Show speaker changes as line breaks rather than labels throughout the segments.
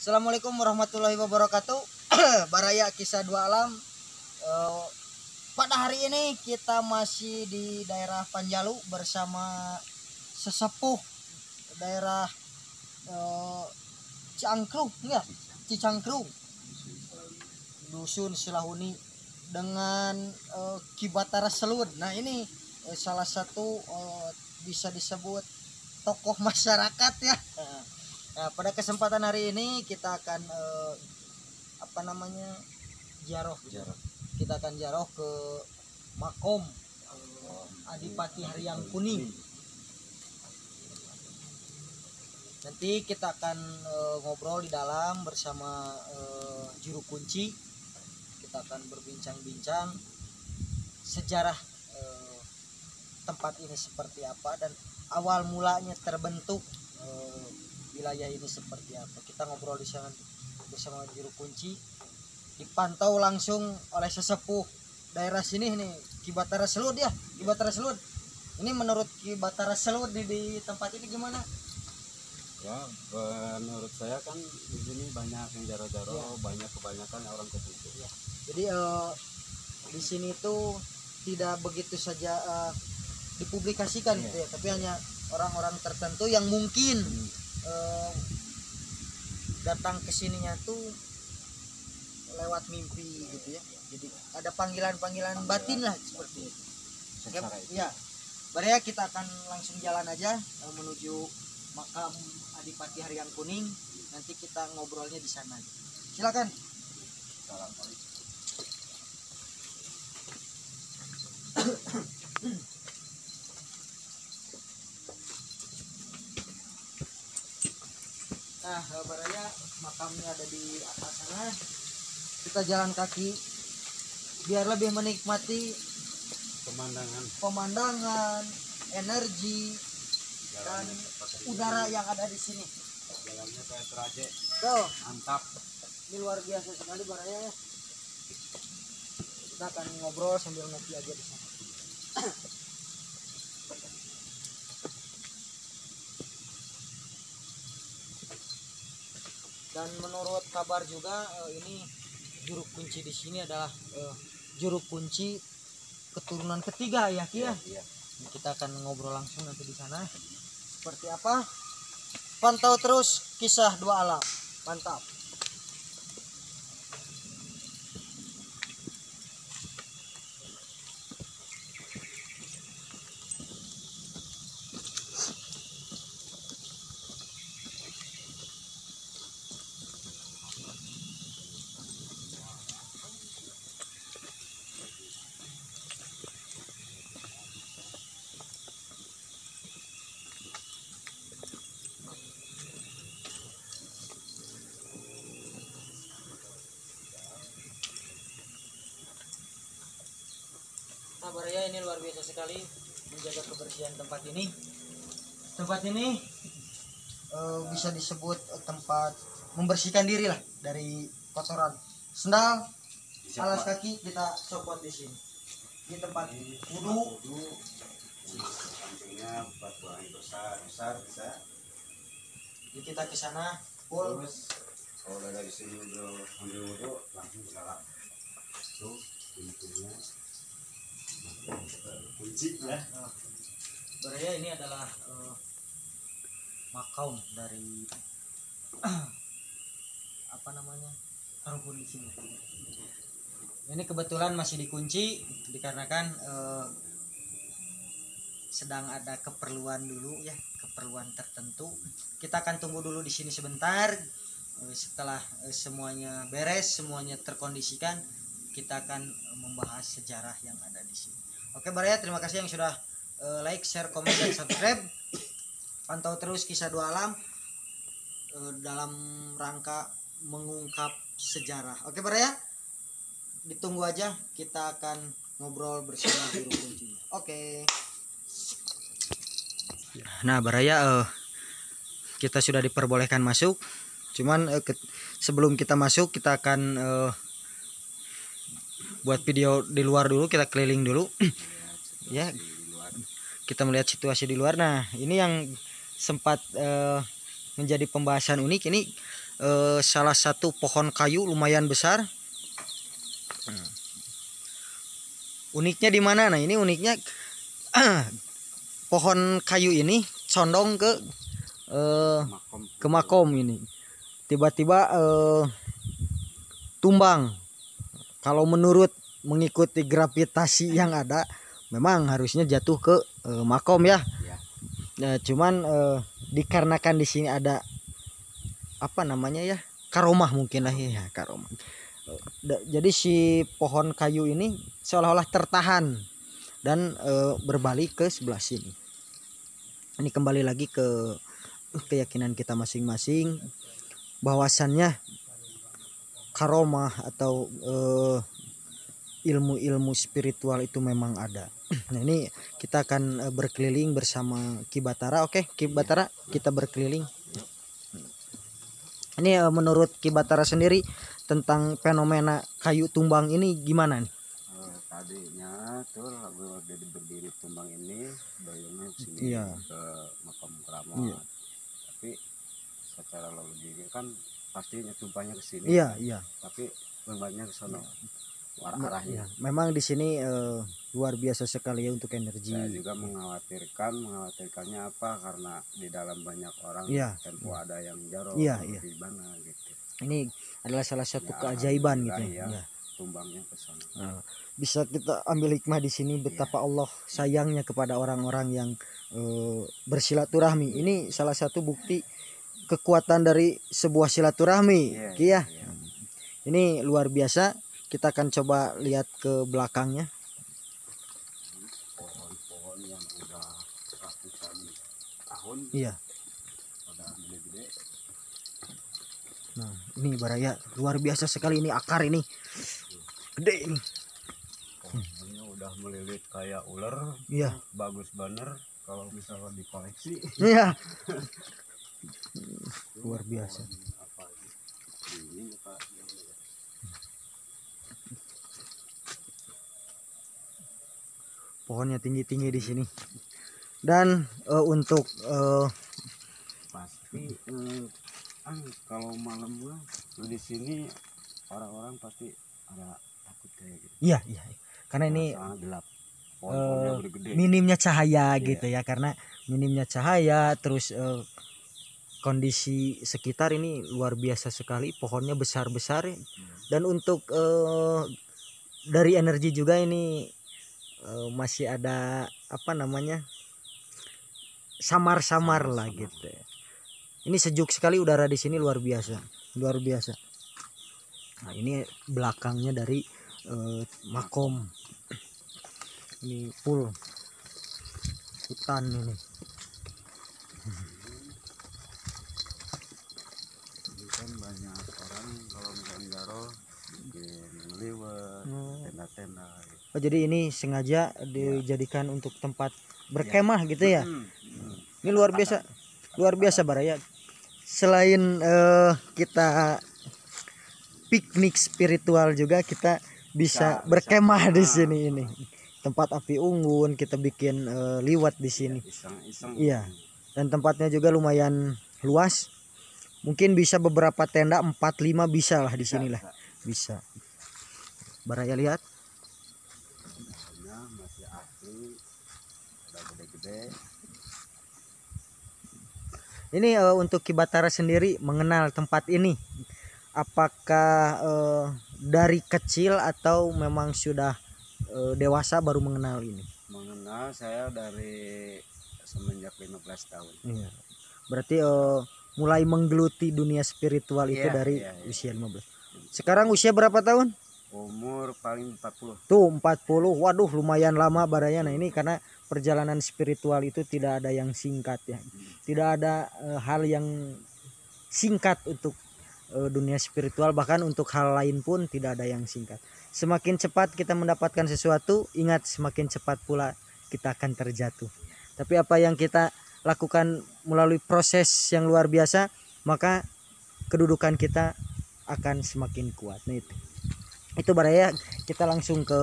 Assalamualaikum warahmatullahi wabarakatuh. Baraya Kisah Dua Alam. Pada hari ini kita masih di daerah Panjalu bersama sesepuh daerah Ciangkru, enggak? Cicangkru, Dusun Silahuni dengan Ki Batara Selud. Nah ini salah satu bisa disebut tokoh masyarakat ya. Nah, pada kesempatan hari ini kita akan ziarah. Kita akan ziarah ke makom Adipati Haryang Kuning. Nanti kita akan ngobrol di dalam bersama juru kunci. Kita akan berbincang-bincang sejarah tempat ini seperti apa dan awal mulanya terbentuk wilayah ini seperti apa. Kita ngobrol di sana bersama juru kunci, dipantau langsung oleh sesepuh daerah sini nih, Ki Batara Selud ya. Ki Batara Selud. Ini menurut Ki Batara Selud di tempat ini gimana?
Ya, menurut saya kan di sini banyak yang jaro-jaro, ya. Kebanyakan orang tertentu.
Ya. Jadi di sini tuh tidak begitu saja dipublikasikan gitu ya, tapi hanya orang-orang tertentu yang mungkin datang ke sininya tuh lewat mimpi gitu ya. Jadi ada panggilan-panggilan batin lah seperti itu. Ya, Baraya kita akan langsung jalan aja menuju makam Adipati Haryang Kuning. Nanti kita ngobrolnya di sana. Silakan. Nah, Baraya makamnya ada di atas sana. Kita jalan kaki biar lebih menikmati pemandangan, energi dan udara yang ada di sini.
Jalannya kayak teraje.
Tuh,
mantap.
Ini luar biasa sekali Baraya. Kita akan ngobrol sambil ngopi aja di sana. Dan menurut kabar juga ini juru kunci di sini adalah juru kunci keturunan ketiga ya Ki ya.
Iya.
Kita akan ngobrol langsung nanti di sana. Seperti apa? Pantau terus Kisah Dua Alam. Mantap. Nah Baraya, ini luar biasa sekali menjaga kebersihan tempat ini. Tempat ini bisa disebut tempat membersihkan diri lah dari kotoran. Sendal, alas kaki kita copot di sini. Di tempat wudhu.
Sampingnya buat buang besar bisa.
Jadi kita ke sana full.
Terus kalau dari sini udah ambil wudhu langsung jalan. Tuh pintunya kunci ya.
Baraya, ini adalah makam dari Harumpun di sini. Ini kebetulan masih dikunci dikarenakan sedang ada keperluan dulu ya, keperluan tertentu. Kita akan tunggu dulu di sini sebentar. Setelah semuanya beres, semuanya terkondisikan, kita akan membahas sejarah yang ada di sini. Oke Baraya, terima kasih yang sudah like, share, komen, dan subscribe. Pantau terus Kisah Dua Alam dalam rangka mengungkap sejarah. Oke Baraya, ditunggu aja, kita akan ngobrol bersama juru kunci. Oke. Nah Baraya, kita sudah diperbolehkan masuk. Cuman sebelum kita masuk, kita akan buat video di luar dulu, kita keliling dulu ya, kita melihat situasi di luar. Nah ini yang sempat menjadi pembahasan unik. Ini salah satu pohon kayu lumayan besar. Uniknya di mana? Nah, ini uniknya pohon kayu ini condong ke makom ini. Tiba-tiba tumbang. Kalau menurut mengikuti gravitasi yang ada, memang harusnya jatuh ke makom ya. Nah, cuman dikarenakan di sini ada apa namanya ya, karomah mungkin lah ya, karomah. Jadi si pohon kayu ini seolah-olah tertahan dan berbalik ke sebelah sini. Ini kembali lagi ke keyakinan kita masing-masing, bahwasannya karomah atau ilmu-ilmu spiritual itu memang ada. Nah, ini kita akan berkeliling bersama Ki Batara. Oke, Ki Batara, kita berkeliling. Ini menurut Ki Batara sendiri tentang fenomena kayu tumbang ini gimana nih?
Tadinya tuh jadi berdiri tumbang ini dayungnya sini ke makam keramat. Tapi secara logika kan pastinya tumpahnya ke sini. Tapi tumbangnya ke sana. Arahnya.
Memang di sini luar biasa sekali ya untuk energi.
Saya juga mengkhawatirkannya apa, karena di dalam banyak orang tempo ada yang jaro di mana gitu.
Ini adalah salah satu keajaiban gitu ya.
Tumbangnya ke sana.
Bisa kita ambil hikmah di sini betapa Allah sayangnya kepada orang-orang yang bersilaturahmi. Ini salah satu bukti kekuatan dari sebuah silaturahmi. Ini luar biasa. Kita akan coba lihat ke belakangnya.
Pohon-pohon yang udah ratusan tahun. Udah gede-gede.
Nah, ini Baraya luar biasa sekali, ini akar ini. Gede ini.
Pohonnya udah melilit kayak ular. Bagus bener kalau misalnya dikoleksi.
Luar biasa.
Ini Pak.
Pohonnya tinggi-tinggi di sini. Dan untuk
pasti kalau malam di sini orang-orang pasti ada takut kayak gitu.
Iya. Karena ini
gelap.
minimnya cahaya gitu ya, karena minimnya cahaya, terus kondisi sekitar ini luar biasa sekali, pohonnya besar-besar. Dan untuk dari energi juga ini masih ada apa namanya, samar-samar lah gitu. Ini sejuk sekali udara di sini, luar biasa. Nah, ini belakangnya dari makom. Ini full hutan ini.
Ini kan banyak orang kalau misalnya jaro bikin liwet, tenda-tenda gitu.
Oh, jadi ini sengaja dijadikan untuk tempat berkemah gitu ya. Ini luar biasa Baraya. Selain kita piknik spiritual juga, kita bisa berkemah di sini ini. Tempat api unggun, kita bikin liwat di sini. Iya. Dan tempatnya juga lumayan luas. Mungkin bisa beberapa tenda, 4-5 bisa lah di sini lah. Bisa. Baraya lihat.
Masih asli, udah gede-gede.
Ini untuk Ki Batara sendiri mengenal tempat ini, apakah dari kecil atau memang sudah dewasa baru mengenal ini?
Mengenal saya dari semenjak 15 tahun.
Berarti mulai menggeluti dunia spiritual itu dari usia 15. Sekarang usia berapa tahun?
Umur paling 40.
Tuh 40. Waduh, lumayan lama Baraya. Nah, ini karena perjalanan spiritual itu tidak ada yang singkat ya. Tidak ada hal yang singkat untuk dunia spiritual, bahkan untuk hal lain pun tidak ada yang singkat. Semakin cepat kita mendapatkan sesuatu, ingat semakin cepat pula kita akan terjatuh. Tapi apa yang kita lakukan melalui proses yang luar biasa, maka kedudukan kita akan semakin kuat. Nah, itu Baraya, kita langsung ke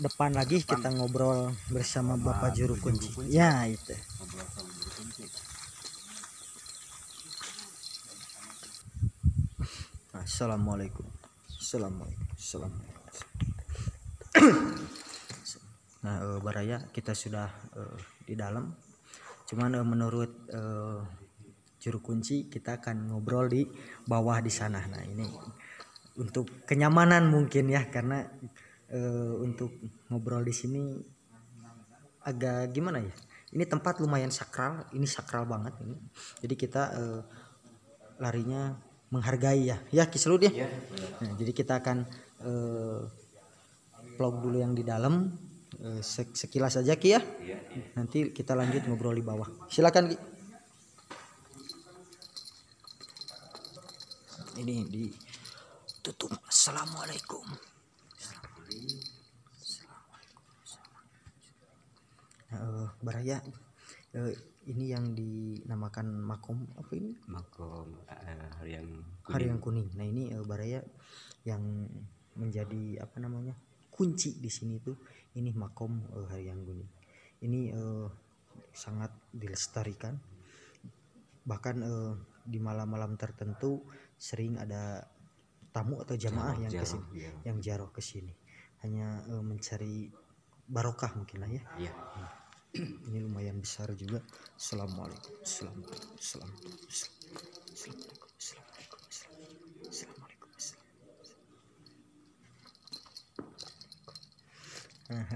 depan lagi, kita ngobrol bersama Bapak Juru Kunci. Ya, itu. Assalamualaikum. Assalamualaikum. Nah, Baraya, kita sudah di dalam. Cuman menurut juru kunci kita akan ngobrol di bawah di sana. Nah, ini untuk kenyamanan mungkin ya, karena untuk ngobrol di sini agak gimana ya? Ini tempat lumayan sakral, ini sakral banget ini. Jadi kita larinya menghargai ya Kislu dia. Nah, jadi kita akan vlog dulu yang di dalam, sekilas aja Ki ya. Nanti kita lanjut ngobrol di bawah. Silakan Ki. Ini ditutup. Assalamualaikum. Nah, Baraya, ini yang dinamakan makom apa ini?
Makom
Harian Kuning. Nah, ini Baraya yang menjadi apa namanya? Kunci di sini tuh ini makom Harian Kuning. Ini sangat dilestarikan. Bahkan di malam-malam tertentu sering ada tamu atau jamaah yang kesini, yang jaroh ke sini, hanya mencari barokah mungkin lah ya. Ini lumayan besar juga. Assalamualaikum. Nah,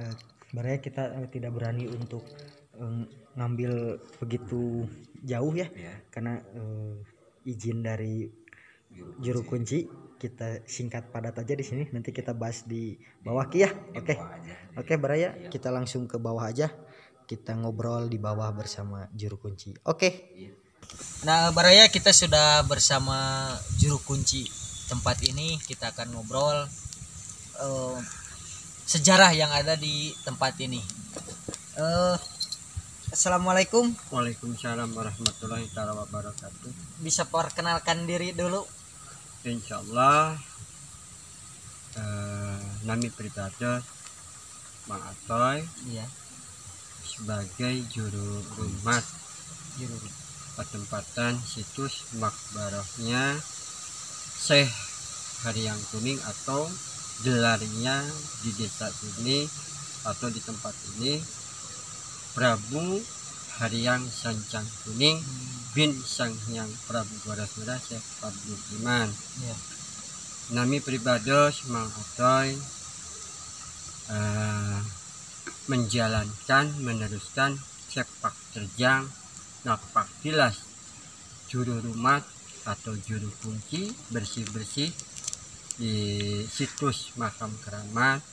Baraya kita tidak berani untuk ngambil begitu jauh ya, karena izin dari juru kunci. Kita singkat padat aja di sini, nanti kita bahas di bawah Ki ya. Oke Baraya, kita langsung ke bawah aja, kita ngobrol di bawah bersama juru kunci. Oke. Nah Baraya, kita sudah bersama juru kunci tempat ini. Kita akan ngobrol sejarah yang ada di tempat ini. Assalamualaikum.
Waalaikumsalam warahmatullahi wabarakatuh.
Bisa perkenalkan diri dulu?
Insyaallah, nami pribadi Mang Atoy, sebagai juru rumah pertempatan situs makbarahnya Syekh Harian Kuning, atau gelarnya di desa ini atau di tempat ini Prabu Harian Sancang Kuning bin Sang Hyang Prabu Barasura Syekh Abdul Iman. Nami pribadi Mang Atoy meneruskan sepak terjang napak tilas juru rumah atau juru kunci bersih-bersih di situs makam keramat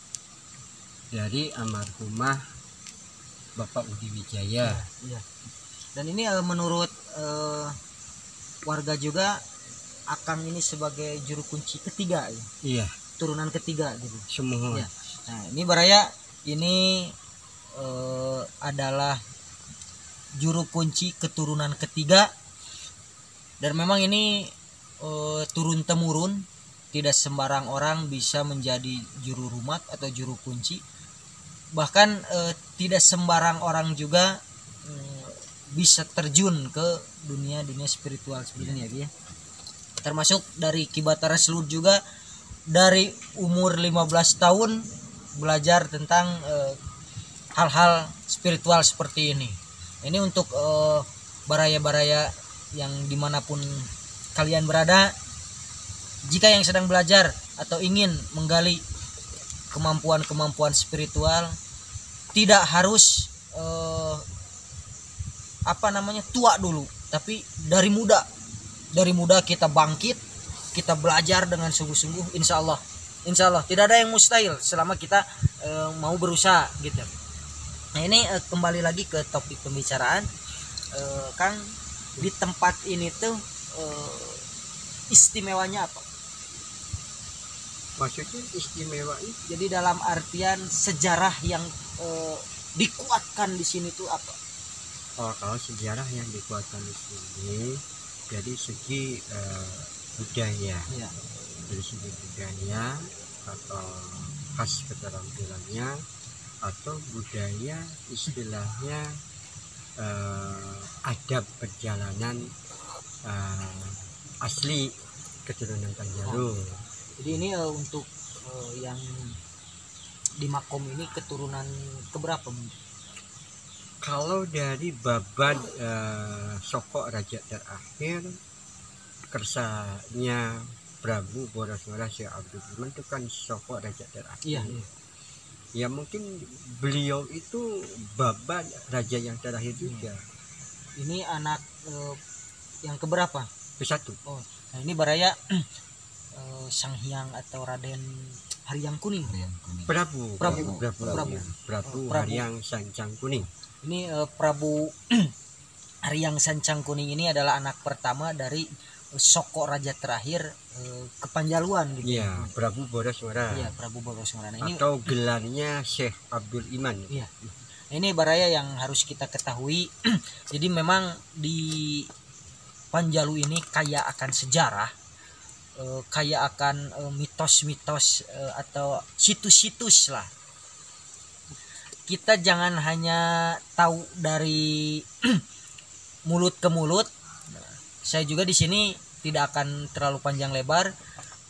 dari almarhumah Bapak Udi Wijaya.
Dan ini menurut warga juga Akang ini sebagai juru kunci ketiga ya? Turunan ketiga gitu
semua.
Nah ini Baraya, ini adalah juru kunci keturunan ketiga, dan memang ini turun temurun. Tidak sembarang orang bisa menjadi juru rumah atau juru kunci. Bahkan tidak sembarang orang juga bisa terjun ke dunia spiritual sebenarnya ya. Termasuk dari Ki Batara Seluruh juga dari umur 15 tahun belajar tentang hal-hal spiritual seperti ini. Ini untuk baraya-baraya yang dimanapun kalian berada, jika yang sedang belajar atau ingin menggali kemampuan-kemampuan spiritual, tidak harus tua dulu, tapi dari muda kita bangkit, kita belajar dengan sungguh-sungguh. Insya Allah tidak ada yang mustahil selama kita mau berusaha gitu. Nah ini kembali lagi ke topik pembicaraan, Kang, di tempat ini tuh istimewanya apa?
Maksudnya istimewa itu?
Jadi dalam artian sejarah yang dikuatkan di sini tuh apa?
Kalau sejarah yang dikuatkan di sini, jadi segi budaya, dari segi budaya atau khas keterampilannya, atau budaya istilahnya adab perjalanan asli
keturunan Panjalu.
Jadi ini untuk yang di Makom ini keturunan keberapa mungkin?
Kalau dari baban Soko Raja terakhir kersanya Prabu Boroswara Syekh Abdul Iman itu kan Soko Raja terakhir.
Iya, iya.
Ya mungkin beliau itu baban raja yang terakhir juga.
Ini anak yang keberapa?
Ke-1.
Oh, nah ini Baraya Sang Hyang atau Raden Haryang Kuning.
Prabu Haryang Sancang Kuning.
Ini Prabu Haryang Sancang Kuning ini adalah anak pertama dari Soko Raja terakhir Kepanjaluan gitu.
Iya, Prabu Boroswara.
Iya, Prabu Boroswara. Nah, ini
atau gelarnya Syekh Abdul Iman.
Iya. Ini Baraya yang harus kita ketahui. Jadi memang di Panjalu ini kaya akan sejarah, kaya akan mitos-mitos atau situs-situs lah. Kita jangan hanya tahu dari mulut ke mulut. Saya juga di sini tidak akan terlalu panjang lebar.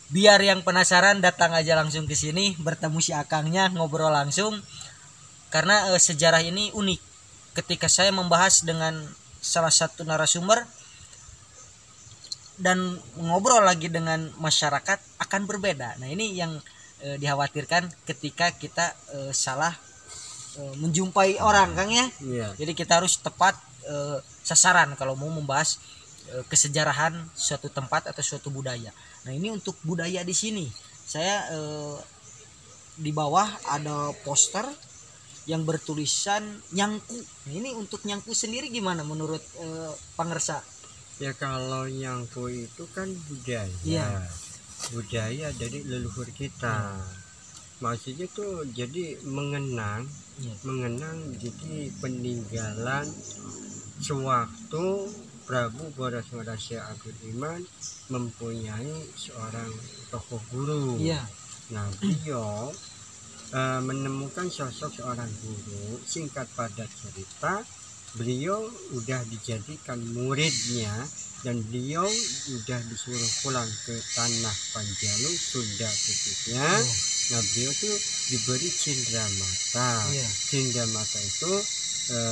Biar yang penasaran datang aja langsung ke sini, bertemu si akangnya, ngobrol langsung. Karena sejarah ini unik. Ketika saya membahas dengan salah satu narasumber dan ngobrol lagi dengan masyarakat akan berbeda. Nah, ini yang dikhawatirkan ketika kita salah menjumpai orang, Kang ya.
Iya.
Jadi kita harus tepat sasaran kalau mau membahas kesejarahan suatu tempat atau suatu budaya. Nah, ini untuk budaya di sini. Saya di bawah ada poster yang bertulisan Nyangku. Nah, ini untuk Nyangku sendiri gimana menurut Pangersa?
Ya kalau Nyangku itu kan budaya.
Iya.
Budaya dari leluhur kita. Maksudnya tuh jadi mengenang jadi peninggalan sewaktu Prabu Boroswara Syekh Abdul Iman mempunyai seorang tokoh guru.
Iya.
Nah, beliau menemukan sosok seorang guru. Singkat padat cerita, beliau udah dijadikan muridnya dan beliau udah disuruh pulang ke tanah Panjalu, Sunda khususnya. Nah, beliau tuh diberi cindramata. Cindramata itu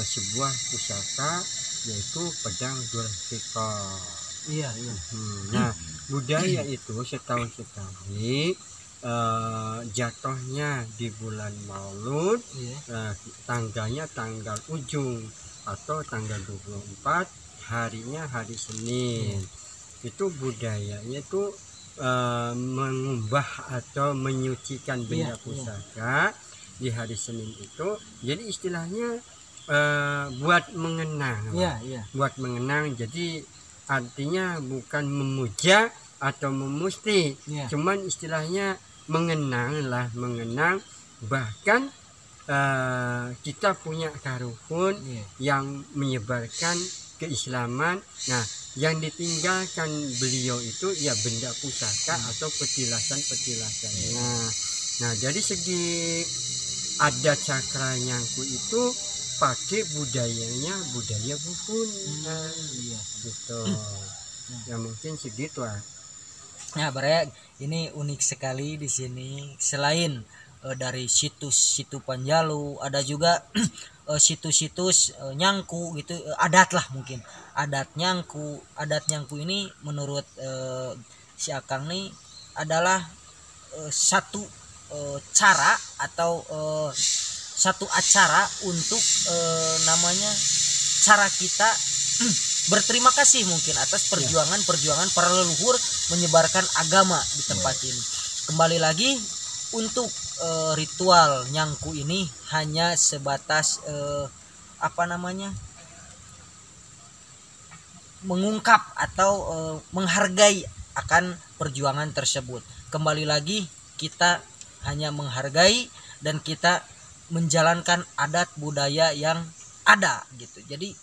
sebuah pusaka, yaitu pedang Dzulfikar.
Iya.
Nah, budaya itu setahun sekali jatuhnya di bulan Maulud. Tanggalnya tanggal ujung atau tanggal 24, harinya hari Senin. Itu budayanya itu mengubah atau menyucikan benda pusaka di hari Senin itu. Jadi istilahnya buat mengenang. Buat mengenang, jadi artinya bukan memuja atau memusti, cuman istilahnya mengenang, bahkan kita punya karuhun yang menyebarkan keislaman. Nah, yang ditinggalkan beliau itu ya benda pusaka atau petilasan-petilasannya. Nah, dari segi adat cakra Nyangku itu pakai budayanya budaya Buhun. Gitu. Ya mungkin segitu lah.
Nah, Baraya, ini unik sekali di sini. Selain dari situs-situs Panjalu, ada juga situs-situs Nyangku gitu, adat lah mungkin. Adat Nyangku ini menurut si Akang nih adalah satu cara atau satu acara untuk namanya cara kita berterima kasih mungkin atas perjuangan para leluhur menyebarkan agama di tempat ini. Kembali lagi untuk ritual Nyangku ini hanya sebatas mengungkap atau menghargai akan perjuangan tersebut. Kembali lagi kita hanya menghargai dan kita menjalankan adat budaya yang ada gitu. Jadi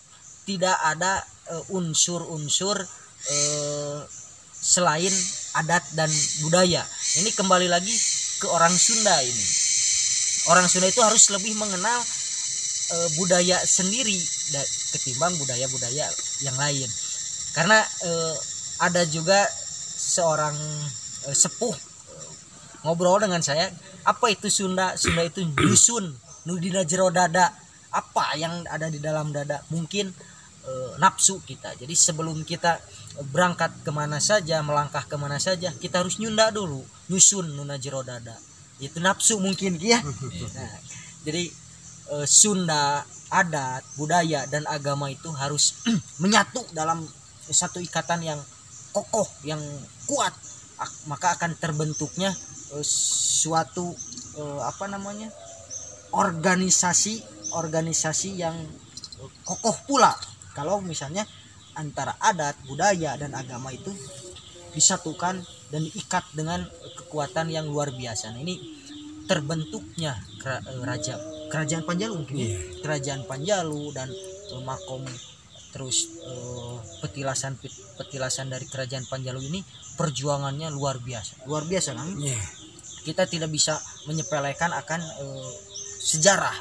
tidak ada unsur-unsur selain adat dan budaya. Ini kembali lagi ke orang Sunda ini. Orang Sunda itu harus lebih mengenal budaya sendiri ketimbang budaya-budaya yang lain. Karena ada juga seorang sepuh ngobrol dengan saya, apa itu Sunda? Sunda itu dusun, nudina jero dada. Apa yang ada di dalam dada? Mungkin nafsu kita. Jadi sebelum kita berangkat kemana saja, melangkah kemana saja, kita harus nyunda dulu, nyusun nuna jero dada. Itu nafsu mungkin ya. Nah, jadi Sunda, adat, budaya dan agama itu harus menyatu dalam satu ikatan yang kokoh, yang kuat, maka akan terbentuknya suatu organisasi yang kokoh pula. Kalau misalnya antara adat, budaya dan agama itu disatukan dan diikat dengan kekuatan yang luar biasa. Nah, ini terbentuknya kerajaan Panjalu mungkin. Kerajaan Panjalu dan makom, terus petilasan dari kerajaan Panjalu ini perjuangannya luar biasa kan. Kita tidak bisa menyepelekan akan sejarah.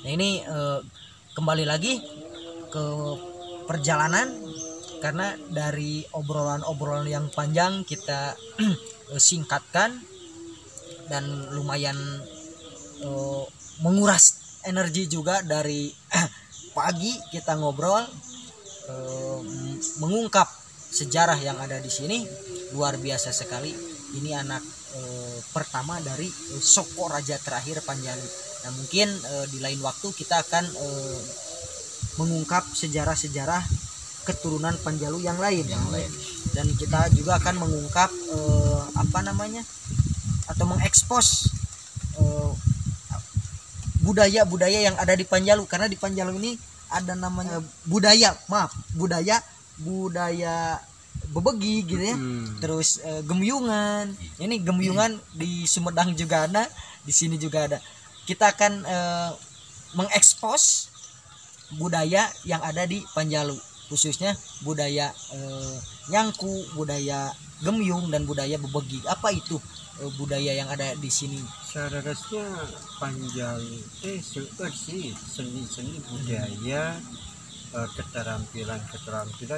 Nah, ini kembali lagi ke perjalanan, karena dari obrolan yang panjang kita singkatkan dan lumayan menguras energi juga. Dari pagi kita ngobrol, mengungkap sejarah yang ada di sini, luar biasa sekali. Ini anak pertama dari Soko Raja terakhir Panjalu. Nah, mungkin di lain waktu kita akan mengungkap sejarah-sejarah keturunan Panjalu yang lain. Dan kita juga akan mengungkap atau mengekspos budaya-budaya yang ada di Panjalu, karena di Panjalu ini ada namanya budaya bebegi gitu ya. Terus gemyungan. Ini gemyungan di Sumedang juga ada, di sini juga ada. Kita akan mengekspos budaya yang ada di Panjalu, khususnya budaya nyangku, budaya gemyung dan budaya bebegi. Apa itu budaya yang ada di sini?
Seharusnya Panjalu sih seni budaya, keterampilan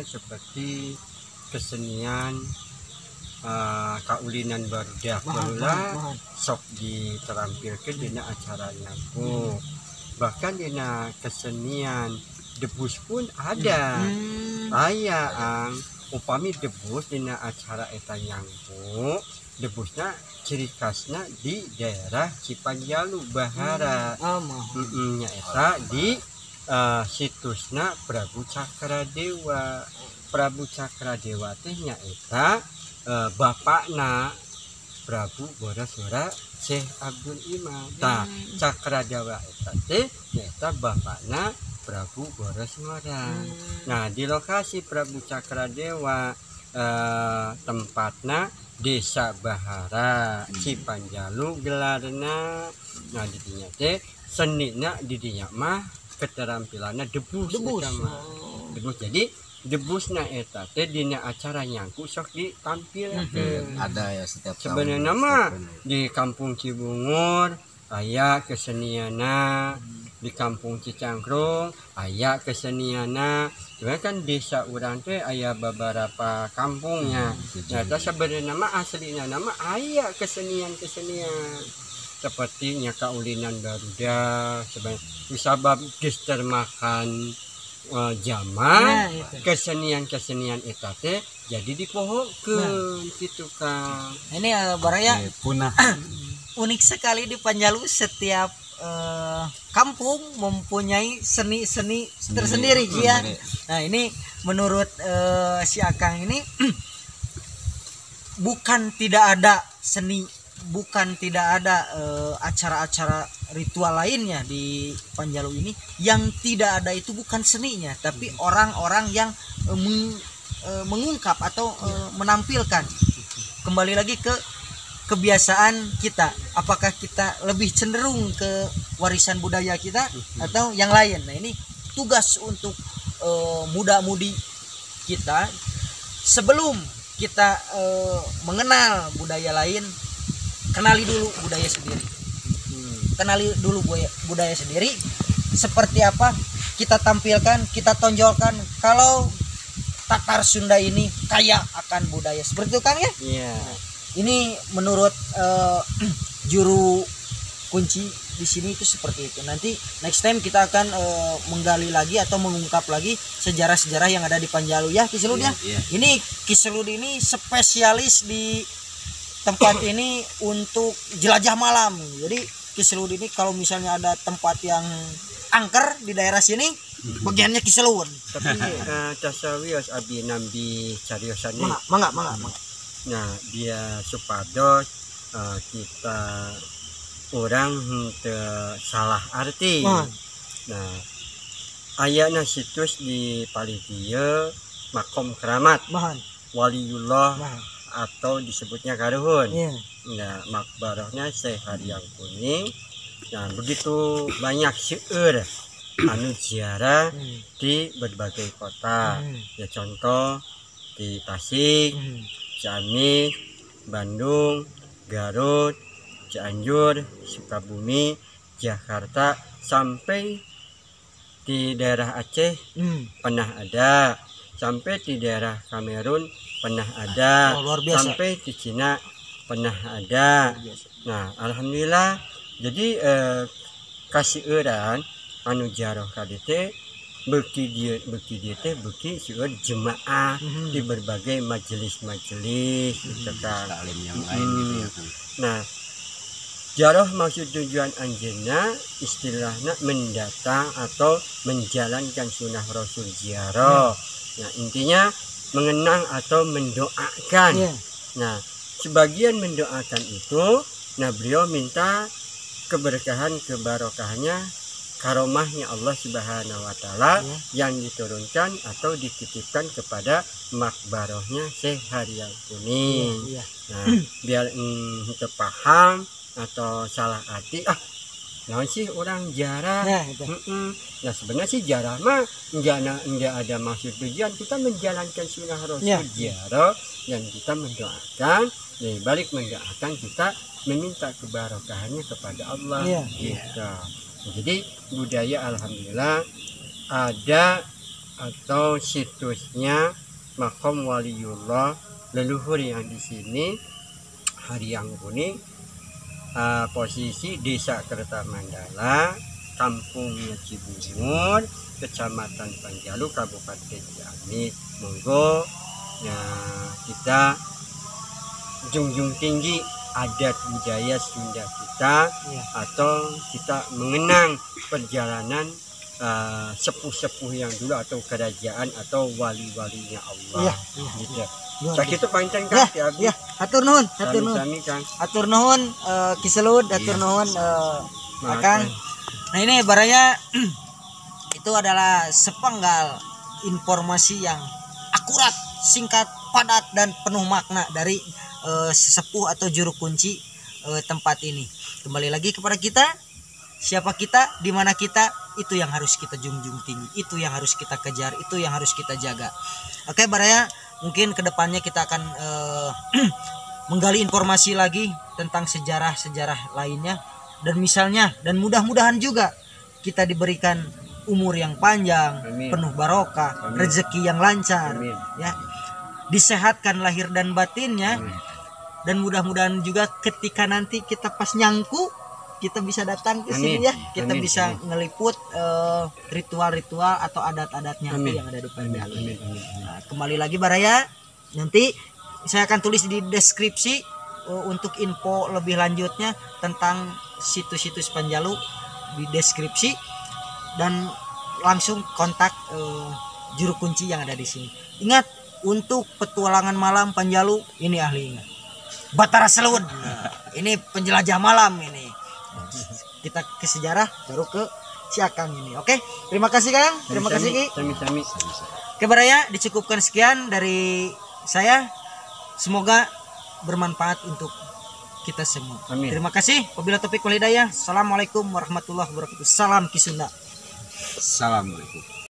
seperti kesenian, kaulinan barudak pula sok diterampilkan dina acara nyangku. Bahkan dina kesenian debus pun ada. Aya upami debus dina acara eta nyangku, debusnya ciri khasnya di daerah Cipanjalu Bahara. Nya eta di situsna Prabu Cakradewa. Prabu Cakradewa teh nya eta bapakna Prabu Borasora Syekh Abdul Imam. Tah Cakradewa eta teh nyata bapakna Prabu Borasora. Nah, di lokasi Prabu Cakradewa tempatna Desa Bahara Cipanjalu gelarna. Nah, di dinya teh senina di dinya mah keterampilanna debus. Debus. Jadi debusna eta teh dina acara nyangku sok ditampilkeun.
Ada ya setiap tahun.
Sebenarnya mah di Kampung Cibungur aya kesenianna, di Kampung Cicangkrung aya kesenianna. Cuma kan desa urang teh aya beberapa kampungnya. Nyata sebenarnya mah aslinya nama aya kesenian seperti nya kaulinan barudak, sebenarnya disabab geus termakan zaman. Kesenian eta teh jadi dipohokeun gitu kan.
Ini baraya
punah.
Unik sekali di Panjalu, setiap kampung mempunyai seni tersendiri ya. Nah, ini menurut si Akang ini bukan tidak ada seni, bukan tidak ada acara-acara ritual lainnya di Panjalu ini. Yang tidak ada itu bukan seninya, tapi orang-orang yang mengungkap atau menampilkan. Kembali lagi ke kebiasaan kita, apakah kita lebih cenderung ke warisan budaya kita atau yang lain. Nah, ini tugas untuk muda-mudi kita. Sebelum kita mengenal budaya lain, kenali dulu budaya sendiri. Kenali dulu budaya sendiri, seperti apa kita tampilkan, kita tonjolkan. Kalau Tatar Sunda ini kaya akan budaya. Seperti itu Kang ya?
Iya.
Ini menurut juru kunci di sini itu seperti itu. Nanti next time kita akan menggali lagi atau mengungkap lagi sejarah-sejarah yang ada di Panjalu ya Ki Selud ya. Ini Ki Selud ini spesialis di tempat ini untuk jelajah malam. Jadi Ki Selud ini kalau misalnya ada tempat yang angker di daerah sini, bagiannya Ki Selud.
Tapi tasawios abi nambi cariosan ini.
Mangga.
Nah, dia supados kita orang salah arti. Nah, ayana situs di Palitia makom keramat waliullah atau disebutnya karuhun. Nah, makbarahnya Syekh Haryang Kuning. Nah, begitu banyak syair anu ziarah di berbagai kota. Ya contoh di Tasik, Ciamis, Bandung, Garut, Cianjur, Sukabumi, Jakarta, sampai di daerah Aceh pernah ada, sampai di daerah Kamerun pernah ada, sampai di Cina pernah ada. Nah, alhamdulillah, jadi kasieuran anu jaroh kadite beki dia teh beki seueur jemaah di berbagai majelis-majelis gitu kan,
taklim yang lain gitu ya.
Nah, jaroh maksud tujuan anjeunna istilahnya mendatang atau menjalankan sunnah Rasul ziarah. Nah, intinya mengenang atau mendoakan. Nah, sebagian mendoakan itu, nah beliau minta keberkahan kebarokahnya karomahnya Allah Subhanahu wa taala yang diturunkan atau dititipkan kepada makbarohnya Syekh Haryang Kuning. Nah, biar kita paham atau salah arti naon sih orang jarah. Nah, sebenarnya sih jarah mah enggak ada maksud tujuan, kita menjalankan sunnah Rasul jarah dan kita mendoakan. Dari balik mendoakan kita meminta kebarokahannya kepada Allah. Gitu. Jadi budaya alhamdulillah ada atau situsnya makom waliullah leluhur yang di sini Haryang Kuning. Posisi Desa Kertamandala, Kampungnya Cibungur, Kecamatan Panjalu, Kabupaten Ciamis. Monggo ya, kita junjung tinggi adat budaya Sunda kita, atau kita mengenang perjalanan sepuh-sepuh yang dulu atau kerajaan atau wali-walinya Allah. Gitu. Sakitu pancen Kang.
Hatur nuhun, hatur nuhun Ki Selud, hatur nuhun Akang. Nah, ini baraya itu adalah sepenggal informasi yang akurat, singkat, padat dan penuh makna dari sesepuh atau juru kunci tempat ini. Kembali lagi kepada kita, siapa kita, di mana kita, itu yang harus kita junjung tinggi, itu yang harus kita kejar, itu yang harus kita jaga. Oke baraya, mungkin kedepannya kita akan menggali informasi lagi tentang sejarah-sejarah lainnya, dan misalnya, dan mudah-mudahan juga kita diberikan umur yang panjang, penuh barokah, rezeki yang lancar, ya, disehatkan lahir dan batinnya, dan mudah-mudahan juga ketika nanti kita pas nyangku, kita bisa datang ke sini ya, kita bisa ngeliput ritual-ritual atau adat-adatnya yang ada di Panjalu. Nah, kembali lagi baraya, nanti saya akan tulis di deskripsi untuk info lebih lanjutnya tentang situs-situs Panjalu di deskripsi, dan langsung kontak juru kunci yang ada di sini. Ingat, untuk petualangan malam Panjalu ini ahlinya Batara Selud. Ini penjelajah malam ini. Kita ke sejarah baru ke si Akang ini. Oke, terima kasih Kang. Terima kasih Ki.
Sami-sami.
Oke baraya, dicukupkan sekian dari saya. Semoga bermanfaat untuk kita semua.
Amin.
Terima kasih. Wabillahi taufiq wal hidayah. Assalamualaikum warahmatullahi wabarakatuh. Salam Ki Sunda.
Assalamualaikum.